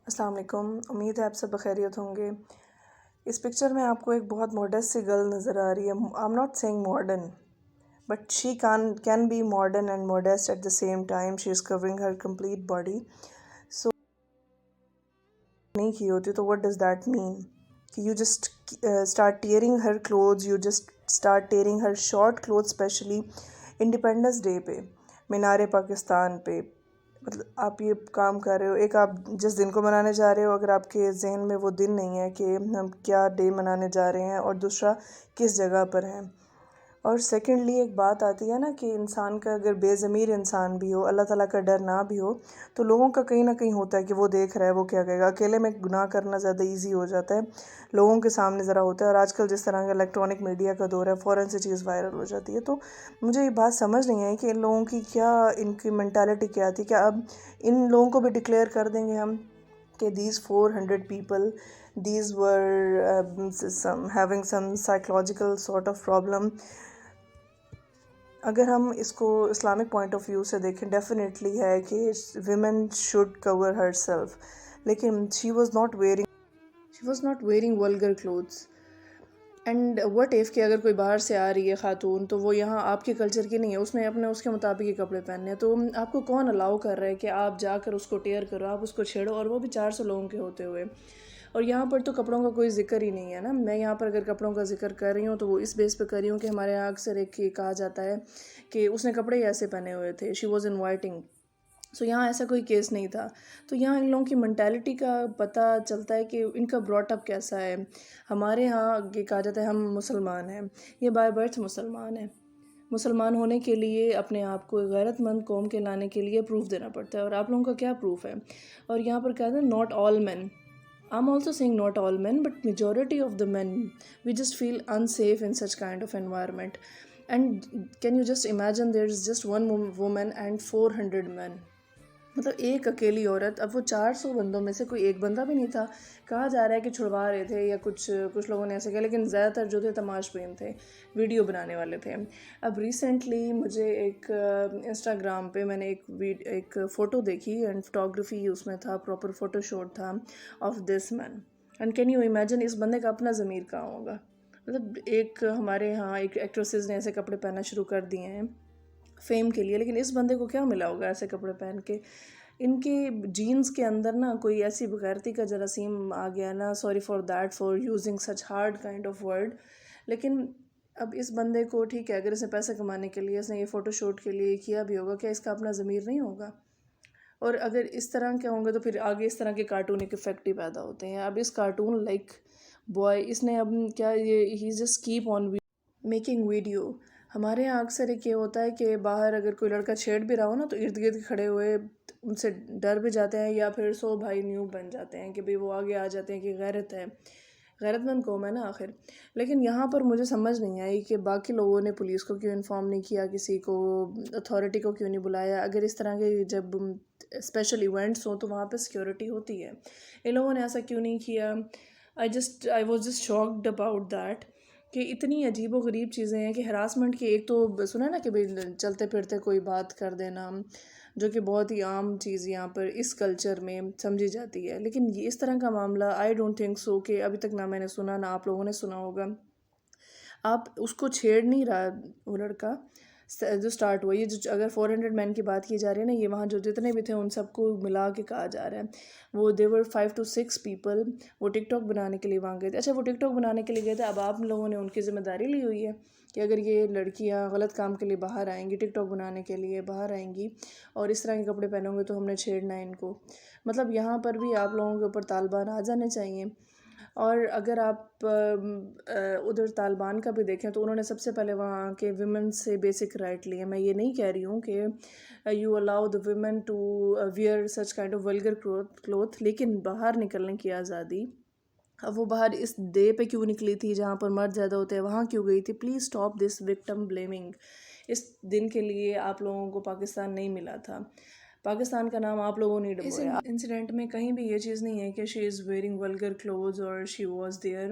السلام علیکم، امید ہے آپ سب بخیریت ہوں گے۔ اس پکچر میں آپ کو ایک بہت ماڈرن سی گرل نظر آ رہی ہے۔ I am not seeing modern but she can be modern and modest at the same time. She is covering her complete body. So نہیں کی ہوتی تو وٹ ڈز دیٹ مین کہ you just start tearing her clothes, you just start tearing her short cloth, especially Independence Day پہ، مینار پاکستان پہ. مطلب آپ یہ کام کر رہے ہو، ایک آپ جس دن کو منانے جا رہے ہو اگر آپ کے ذہن میں وہ دن نہیں ہے کہ ہم کیا ڈے منانے جا رہے ہیں، اور دوسرا کس جگہ پر ہیں. اور سیکنڈلی ایک بات آتی ہے نا کہ انسان کا اگر بے ضمیر انسان بھی ہو، اللہ تعالیٰ کا ڈر نہ بھی ہو، تو لوگوں کا کہیں نہ کہیں ہوتا ہے کہ وہ دیکھ رہا ہے، وہ کیا کہے گا. اکیلے میں گناہ کرنا زیادہ ایزی ہو جاتا ہے، لوگوں کے سامنے ذرا ہوتا ہے. اور آج کل جس طرح کا الیکٹرانک میڈیا کا دور ہے، فوراً سے چیز وائرل ہو جاتی ہے. تو مجھے یہ بات سمجھ نہیں آئی کہ ان لوگوں کی کیا، ان کی مینٹالٹی کیا تھی. کیا اب ان لوگوں کو بھی ڈکلیئر کر دیں گے ہم کہ these 400 people, these were having some psychological sort of problem. اگر ہم اس کو اسلامک پوائنٹ آف ویو سے دیکھیں، ڈیفینیٹلی ہے کہ women should cover herself, لیکن she was not wearing vulgar clothes. And what if کہ اگر کوئی باہر سے آ رہی ہے خاتون، تو وہ یہاں آپ کے کلچر کی نہیں ہے، اس نے اس کے مطابق ہی کپڑے پہننے ہیں. تو آپ کو کون الاؤ کر رہا ہے کہ آپ جا کر اس کو ٹیئر کرو، آپ اس کو چھیڑو، اور وہ بھی 400 لوگوں کے ہوتے ہوئے. اور یہاں پر تو کپڑوں کا کوئی ذکر ہی نہیں ہے نا. میں یہاں پر اگر کپڑوں کا ذکر کر رہی ہوں تو وہ اس بیس پہ کر رہی ہوں کہ ہمارے یہاں اکثر ایک کہا جاتا ہے کہ اس نے کپڑے ایسے پہنے ہوئے تھے، شی واز انوائٹنگ. سو یہاں ایسا کوئی کیس نہیں تھا. تو یہاں ان لوگوں کی مینٹیلٹی کا پتہ چلتا ہے کہ ان کا براٹ اپ کیسا ہے. ہمارے ہاں یہ کہا جاتا ہے ہم مسلمان ہیں، یہ بائی برتھ مسلمان ہیں. مسلمان ہونے کے لیے اپنے آپ کو غیرت مند قوم کے لانے کے لیے پروف دینا پڑتا ہے. اور آپ لوگوں کا کیا پروف ہے؟ اور یہاں پر کہتے ہیں not all men. I'm also saying not all men, but majority of the men, we just feel unsafe in such kind of environment. And can you just imagine there is just one woman and 400 men. مطلب ایک اکیلی عورت. اب وہ 400 بندوں میں سے کوئی ایک بندہ بھی نہیں تھا. کہا جا رہا ہے کہ چھڑوا رہے تھے یا کچھ لوگوں نے ایسے کہا، لیکن زیادہ تر جو تھے تماش بین تھے، ویڈیو بنانے والے تھے. اب ریسنٹلی مجھے ایک انسٹاگرام پہ میں نے ایک فوٹو دیکھی، اینڈ فوٹوگرافی اس میں تھا، پراپر فوٹو شوٹ تھا of this man. And can you imagine اس بندے کا اپنا ضمیر کہاں ہوگا؟ مطلب ایک ہمارے ہاں ایک ایکٹریسز نے ایسے کپڑے پہننا شروع کر دیے ہیں فیم کے لیے، لیکن اس بندے کو کیا ملا ہوگا ایسے کپڑے پہن کے؟ ان کے جینز کے اندر نا کوئی ایسی بغیرتی کا جراثیم آ گیا نا. Sorry for that, for using such hard kind of word. لیکن اب اس بندے کو ٹھیک ہے، اگر اسے پیسے کمانے کے لیے اس نے یہ فوٹو شوٹ کے لیے کیا بھی ہوگا، کیا اس کا اپنا ضمیر نہیں ہوگا؟ اور اگر اس طرح کے ہوں گے تو پھر آگے اس طرح کے کارٹون ایک افیکٹ ہی پیدا ہوتے ہیں. اب اس کارٹون لائک بوائے اس نے اب کیا، یہ he just keep on making video. ہمارے یہاں اکثر ایک یہ ہوتا ہے کہ باہر اگر کوئی لڑکا چھیڑ بھی رہا ہو نا، تو ارد گرد کھڑے ہوئے ان سے ڈر بھی جاتے ہیں، یا پھر 100 بھائی نیو بن جاتے ہیں کہ بھئی وہ آگے آ جاتے ہیں کہ غیرت ہے، غیرت مند قوم ہے نا آخر. لیکن یہاں پر مجھے سمجھ نہیں آئی کہ باقی لوگوں نے پولیس کو کیوں انفارم نہیں کیا، کسی کو اتھارٹی کو کیوں نہیں بلایا. اگر اس طرح کے جب اسپیشل ایونٹس ہوں تو وہاں پہ سیکیورٹی ہوتی ہے، ان لوگوں نے ایسا کیوں نہیں کیا؟ I was just shocked about that کہ اتنی عجیب و غریب چیزیں ہیں کہ ہراسمنٹ کی. ایک تو سنا نا کہ بھئی چلتے پھرتے کوئی بات کر دینا، جو کہ بہت ہی عام چیز یہاں پر اس کلچر میں سمجھی جاتی ہے. لیکن یہ اس طرح کا معاملہ آئی ڈونٹ تھنک سو کہ ابھی تک نہ میں نے سنا، نہ آپ لوگوں نے سنا ہوگا. آپ اس کو چھیڑ نہیں رہا وہ لڑکا جو سٹارٹ ہوا. یہ جو اگر 400 مین کی بات کی جا رہی ہے نا، یہ وہاں جو جتنے بھی تھے ان سب کو ملا کے کہا جا رہا ہے وہ they were 5 to 6 people. وہ ٹک ٹاک بنانے کے لیے وہاں گئے تھے. اچھا وہ ٹک ٹاک بنانے کے لیے گئے تھے، اب آپ لوگوں نے ان کی ذمہ داری لی ہوئی ہے کہ اگر یہ لڑکیاں غلط کام کے لیے باہر آئیں گی، ٹک ٹاک بنانے کے لیے باہر آئیں گی اور اس طرح کے کپڑے پہنیں گے تو ہم نے چھیڑنا ہے ان کو. مطلب یہاں پر بھی آپ لوگوں کے اوپر طالبان آ جانے چاہیے. اور اگر آپ ادھر طالبان کا بھی دیکھیں تو انہوں نے سب سے پہلے وہاں کے ویمن سے بیسک رائٹ لیے. میں یہ نہیں کہہ رہی ہوں کہ you allow the women to wear such kind of vulgar cloth, لیکن باہر نکلنے کی آزادی. اب وہ باہر اس ڈے پہ کیوں نکلی تھی جہاں پر مرد زیادہ ہوتے ہیں، وہاں کیوں گئی تھی؟ Please stop this victim blaming. اس دن کے لیے آپ لوگوں کو پاکستان نہیں ملا تھا، پاکستان کا نام آپ لوگوں نے ڈبویا. اس انسیڈنٹ میں کہیں بھی یہ چیز نہیں ہے کہ شی از ویئرنگ ولگر کلوتھز اور شی واز دیئر.